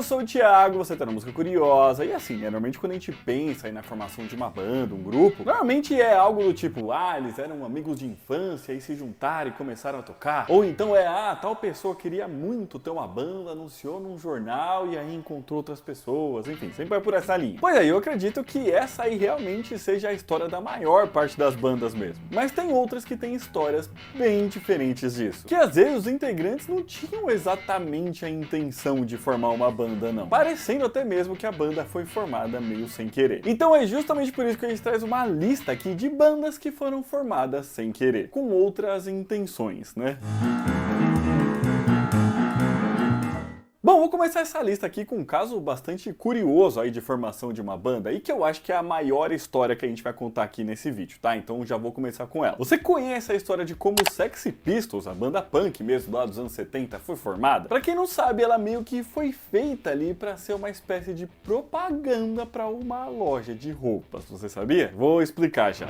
Eu sou o Thiago, você tá na Música Curiosa, e assim, normalmente quando a gente pensa aí na formação de uma banda, um grupo, normalmente é algo do tipo, eles eram amigos de infância e se juntaram e começaram a tocar, ou então tal pessoa queria muito ter uma banda, anunciou num jornal e aí encontrou outras pessoas, enfim, sempre vai por essa linha. Pois aí, eu acredito que essa aí realmente seja a história da maior parte das bandas mesmo, mas tem outras que têm histórias bem diferentes disso, que às vezes os integrantes não tinham exatamente a intenção de formar uma banda não, parecendo até mesmo que a banda foi formada meio sem querer. Então é justamente por isso que a gente traz uma lista aqui de bandas que foram formadas sem querer, com outras intenções, né? Bom, vou começar essa lista aqui com um caso bastante curioso aí de formação de uma banda e que eu acho que é a maior história que a gente vai contar aqui nesse vídeo, tá? Então já vou começar com ela. Você conhece a história de como o Sex Pistols, a banda punk mesmo lá dos anos 70, foi formada? Pra quem não sabe, ela meio que foi feita ali pra ser uma espécie de propaganda pra uma loja de roupas, você sabia? Vou explicar já.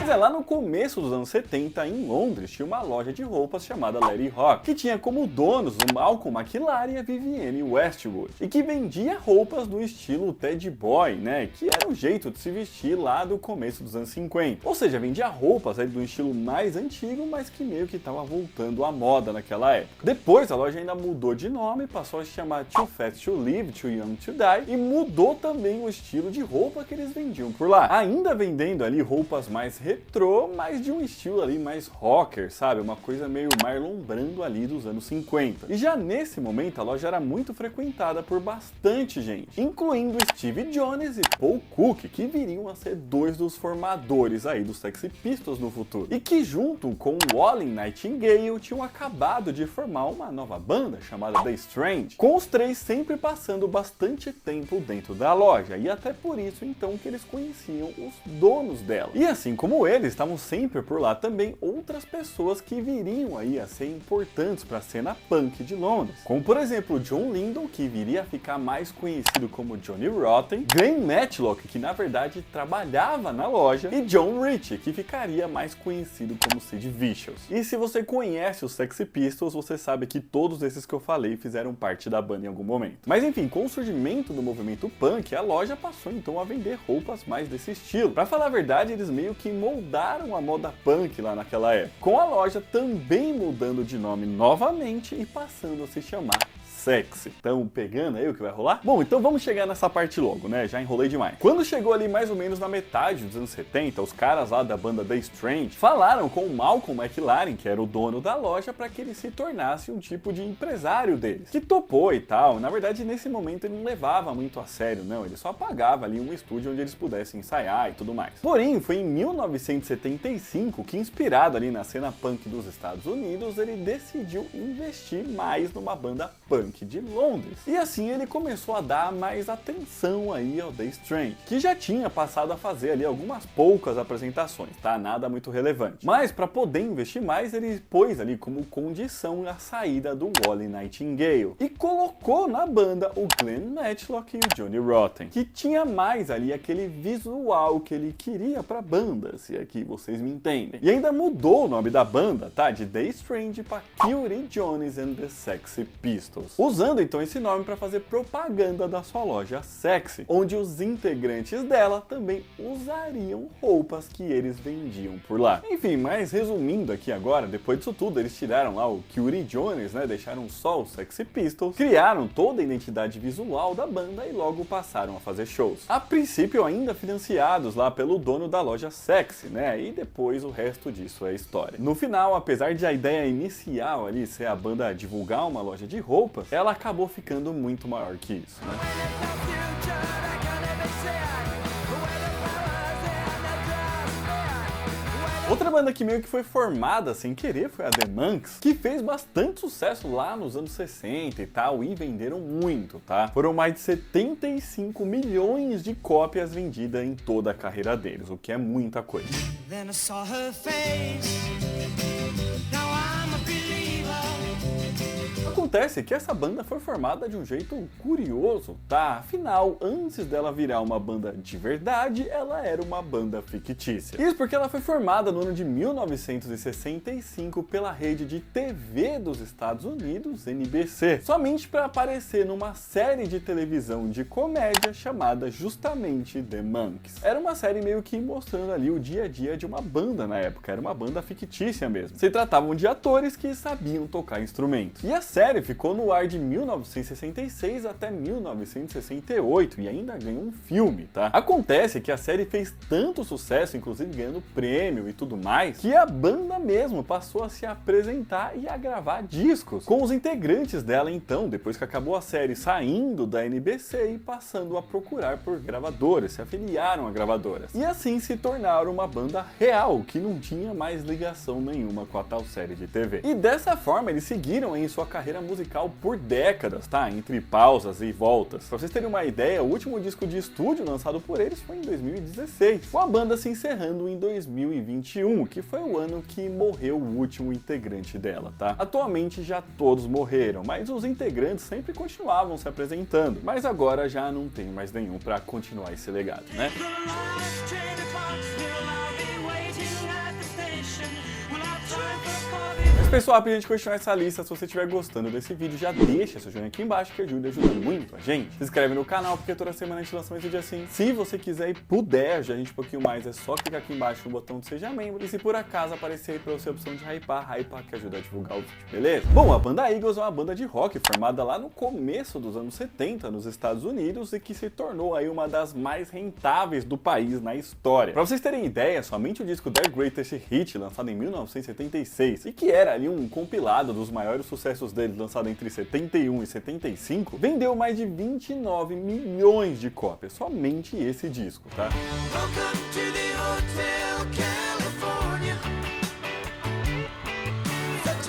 Mas lá no começo dos anos 70, em Londres, tinha uma loja de roupas chamada Lady Rock, que tinha como donos o Malcolm McLaren e a Vivienne Westwood, e que vendia roupas do estilo Ted Boy, né, que era o jeito de se vestir lá do começo dos anos 50. Ou seja, vendia roupas aí do estilo mais antigo, mas que meio que estava voltando à moda naquela época. Depois a loja ainda mudou de nome, passou a se chamar Too Fast to Live, Too Young to Die, e mudou também o estilo de roupa que eles vendiam por lá, ainda vendendo ali roupas mais retrô, mas de um estilo ali mais rocker, sabe? Uma coisa meio Marlon Brando ali dos anos 50. E já nesse momento a loja era muito frequentada por bastante gente, incluindo Steve Jones e Paul Cook, que viriam a ser dois dos formadores aí dos Sex Pistols no futuro. E que junto com Wally Nightingale tinham acabado de formar uma nova banda chamada The Strange, com os três sempre passando bastante tempo dentro da loja, e até por isso então que eles conheciam os donos dela. E assim como eles, estavam sempre por lá também outras pessoas que viriam aí a ser importantes para a cena punk de Londres, como por exemplo John Lydon, que viria a ficar mais conhecido como Johnny Rotten, Glenn Matlock, que na verdade trabalhava na loja, e John Ritchie, que ficaria mais conhecido como Sid Vicious. E se você conhece os Sex Pistols, você sabe que todos esses que eu falei fizeram parte da banda em algum momento. Mas enfim, com o surgimento do movimento punk, a loja passou então a vender roupas mais desse estilo. Para falar a verdade, eles meio que moldaram a moda punk lá naquela época, com a loja também mudando de nome novamente e passando a se chamar Sexy. Então, pegando aí o que vai rolar? Bom, então vamos chegar nessa parte logo, né? Já enrolei demais. Quando chegou ali mais ou menos na metade dos anos 70, os caras lá da banda The Strange falaram com o Malcolm McLaren, que era o dono da loja, para que ele se tornasse um tipo de empresário deles, que topou e tal. Na verdade, nesse momento ele não levava muito a sério, não. Ele só pagava ali um estúdio onde eles pudessem ensaiar e tudo mais. Porém, foi em 1975 que, inspirado ali na cena punk dos Estados Unidos, ele decidiu investir mais numa banda punk de Londres. E assim ele começou a dar mais atenção aí ao The Strange, que já tinha passado a fazer ali algumas poucas apresentações, tá? Nada muito relevante. Mas para poder investir mais, ele pôs ali como condição a saída do Wally Nightingale e colocou na banda o Glenn Matlock e o Johnny Rotten, que tinha mais ali aquele visual que ele queria pra banda, se aqui vocês me entendem. E ainda mudou o nome da banda, tá? De The Strange para Cutie Jones and the Sex Pistols, usando então esse nome para fazer propaganda da sua loja Sexy, onde os integrantes dela também usariam roupas que eles vendiam por lá. Enfim, mas resumindo aqui agora, depois disso tudo, eles tiraram lá o Cutie Jones, né, deixaram só o Sex Pistols, criaram toda a identidade visual da banda e logo passaram a fazer shows. A princípio ainda financiados lá pelo dono da loja Sexy, né, e depois o resto disso é história. No final, apesar de a ideia inicial ali ser a banda divulgar uma loja de roupas, ela acabou ficando muito maior que isso, né? Outra banda que meio que foi formada sem querer foi a The Monks, que fez bastante sucesso lá nos anos 60 e tal, e venderam muito, tá? Foram mais de 75 milhões de cópias vendidas em toda a carreira deles, o que é muita coisa. Acontece que essa banda foi formada de um jeito curioso, tá? Afinal, antes dela virar uma banda de verdade, ela era uma banda fictícia. Isso porque ela foi formada no ano de 1965 pela rede de TV dos Estados Unidos, NBC, somente para aparecer numa série de televisão de comédia chamada justamente The Monkees. Era uma série meio que mostrando ali o dia a dia de uma banda na época, era uma banda fictícia mesmo. Se tratavam de atores que sabiam tocar instrumentos. E a série ficou no ar de 1966 até 1968 e ainda ganhou um filme, tá? Acontece que a série fez tanto sucesso, inclusive ganhando prêmio e tudo mais, que a banda mesmo passou a se apresentar e a gravar discos com os integrantes dela então, depois que acabou a série, saindo da NBC e passando a procurar por gravadoras, se afiliaram a gravadoras. E assim se tornaram uma banda real, que não tinha mais ligação nenhuma com a tal série de TV. E dessa forma eles seguiram em sua carreira musical por décadas, tá? Entre pausas e voltas. Pra vocês terem uma ideia, o último disco de estúdio lançado por eles foi em 2016, com a banda se encerrando em 2021, que foi o ano que morreu o último integrante dela, tá? Atualmente já todos morreram, mas os integrantes sempre continuavam se apresentando, mas agora já não tem mais nenhum pra continuar esse legado, né? Pessoal, pra gente continuar essa lista, se você estiver gostando desse vídeo, já deixa seu joinha aqui embaixo que ajuda muito a gente. Se inscreve no canal, porque toda semana a gente lança um vídeo assim. Se você quiser e puder ajudar a gente um pouquinho mais, é só clicar aqui embaixo no botão de Seja Membro. E se por acaso aparecer aí pra você a opção de hypar que ajuda a divulgar o vídeo, beleza? Bom, a banda Eagles é uma banda de rock formada lá no começo dos anos 70 nos Estados Unidos e que se tornou aí uma das mais rentáveis do país na história. Pra vocês terem ideia, somente o disco Their Greatest Hit, lançado em 1976, e que era ali um compilado dos maiores sucessos deles, lançado entre 71 e 75, vendeu mais de 29 milhões de cópias, somente esse disco, tá?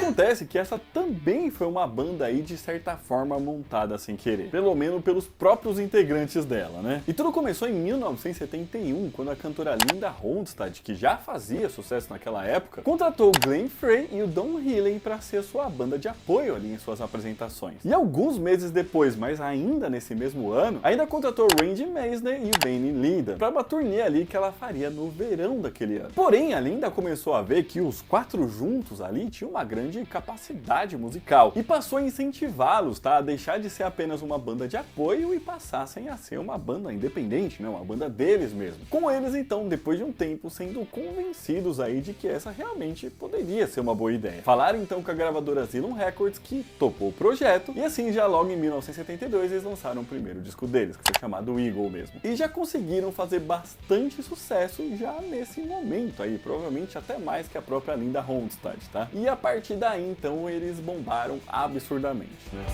Acontece que essa também foi uma banda aí de certa forma montada sem querer, pelo menos pelos próprios integrantes dela, né? E tudo começou em 1971, quando a cantora Linda Ronstadt, que já fazia sucesso naquela época, contratou o Glenn Frey e o Don Henley para ser sua banda de apoio ali em suas apresentações. E alguns meses depois, mas ainda nesse mesmo ano, ainda contratou o Randy Meisner e o Benny Lida para uma turnê ali que ela faria no verão daquele ano. Porém, a Linda começou a ver que os quatro juntos ali tinham uma grande capacidade musical e passou a incentivá-los, tá, a deixar de ser apenas uma banda de apoio e passassem a ser uma banda independente, né, uma banda deles mesmo. Com eles então, depois de um tempo, sendo convencidos aí de que essa realmente poderia ser uma boa ideia. Falaram então com a gravadora Zilum Records, que topou o projeto, e assim já logo em 1972 eles lançaram o primeiro disco deles, que foi chamado Eagle mesmo. E já conseguiram fazer bastante sucesso já nesse momento aí, provavelmente até mais que a própria Linda Ronstadt, tá? E a partir daí então eles bombaram absurdamente, né?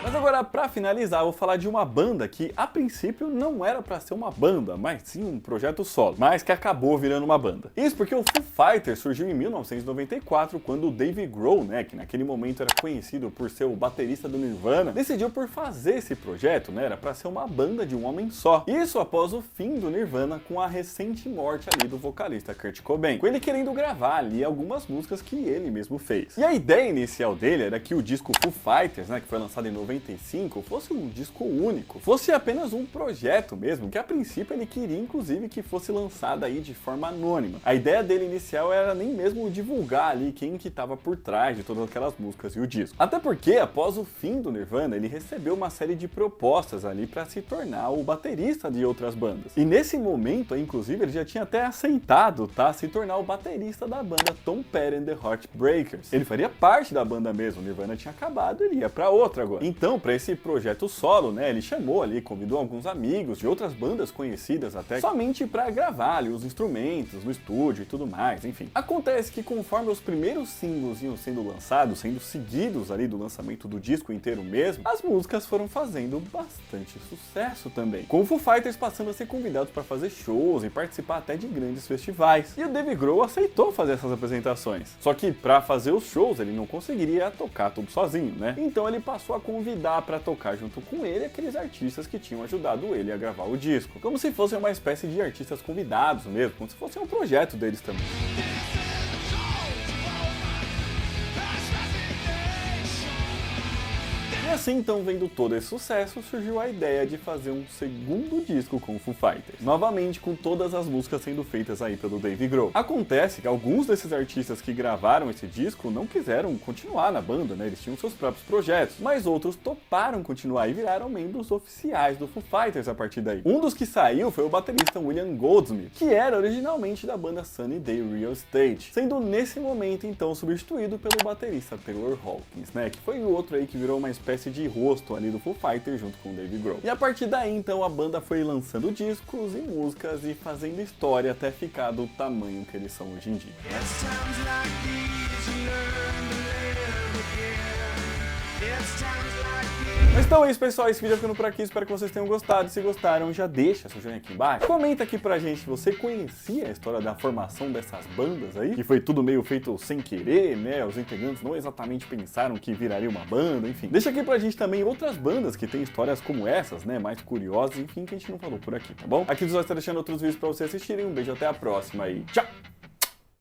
Mas agora, pra finalizar, eu vou falar de uma banda que, a princípio, não era pra ser uma banda, mas sim um projeto solo, mas que acabou virando uma banda. Isso porque o Foo Fighters surgiu em 1994, quando o Dave Grohl, né, que naquele momento era conhecido por ser o baterista do Nirvana, decidiu por fazer esse projeto, né, era pra ser uma banda de um homem só. Isso após o fim do Nirvana, com a recente morte ali do vocalista Kurt Cobain, com ele querendo gravar ali algumas músicas que ele mesmo fez. E a ideia inicial dele era que o disco Foo Fighters, né, que foi lançado em 95, fosse um disco único, fosse apenas um projeto mesmo, que a princípio ele queria inclusive que fosse lançado aí de forma anônima. A ideia dele inicial era nem mesmo divulgar ali quem que estava por trás de todas aquelas músicas e o disco. Até porque após o fim do Nirvana, ele recebeu uma série de propostas ali para se tornar o baterista de outras bandas. E nesse momento, inclusive, ele já tinha até aceitado, tá, se tornar o baterista da banda Tom Petty and the Heartbreakers. Ele faria parte da banda mesmo, o Nirvana tinha acabado, ele ia para outra agora. Então, para esse projeto solo, né, ele chamou ali, convidou alguns amigos de outras bandas conhecidas até, somente para gravar ali os instrumentos no estúdio e tudo mais, enfim. Acontece que conforme os primeiros singles iam sendo lançados, sendo seguidos ali do lançamento do disco inteiro mesmo, as músicas foram fazendo bastante sucesso também, com o Foo Fighters passando a ser convidados para fazer shows e participar até de grandes festivais. E o Dave Grohl aceitou fazer essas apresentações, só que para fazer os shows ele não conseguiria tocar tudo sozinho, né? Então ele passou a convidar convidar para tocar junto com ele aqueles artistas que tinham ajudado ele a gravar o disco, como se fossem uma espécie de artistas convidados mesmo, como se fosse um projeto deles também. E assim, então, vendo todo esse sucesso, surgiu a ideia de fazer um segundo disco com o Foo Fighters, novamente com todas as músicas sendo feitas aí pelo Dave Grohl. Acontece que alguns desses artistas que gravaram esse disco não quiseram continuar na banda, né? Eles tinham seus próprios projetos, mas outros toparam continuar e viraram membros oficiais do Foo Fighters a partir daí. Um dos que saiu foi o baterista William Goldsmith, que era originalmente da banda Sunny Day Real Estate, sendo nesse momento então substituído pelo baterista Taylor Hawkins, né? Que foi o outro aí que virou uma espécie de rosto ali do Foo Fighters junto com o Dave Grohl. E a partir daí, então, a banda foi lançando discos e músicas e fazendo história até ficar do tamanho que eles são hoje em dia. Mas então é isso, pessoal, esse vídeo ficando por aqui, espero que vocês tenham gostado. Se gostaram, já deixa seu joinha aqui embaixo. Comenta aqui pra gente se você conhecia a história da formação dessas bandas aí, que foi tudo meio feito sem querer, né? Os integrantes não exatamente pensaram que viraria uma banda, enfim. Deixa aqui pra gente também outras bandas que têm histórias como essas, né? Mais curiosas, enfim, que a gente não falou por aqui, tá bom? Aqui nós estamos deixando outros vídeos pra vocês assistirem. Um beijo, até a próxima e tchau!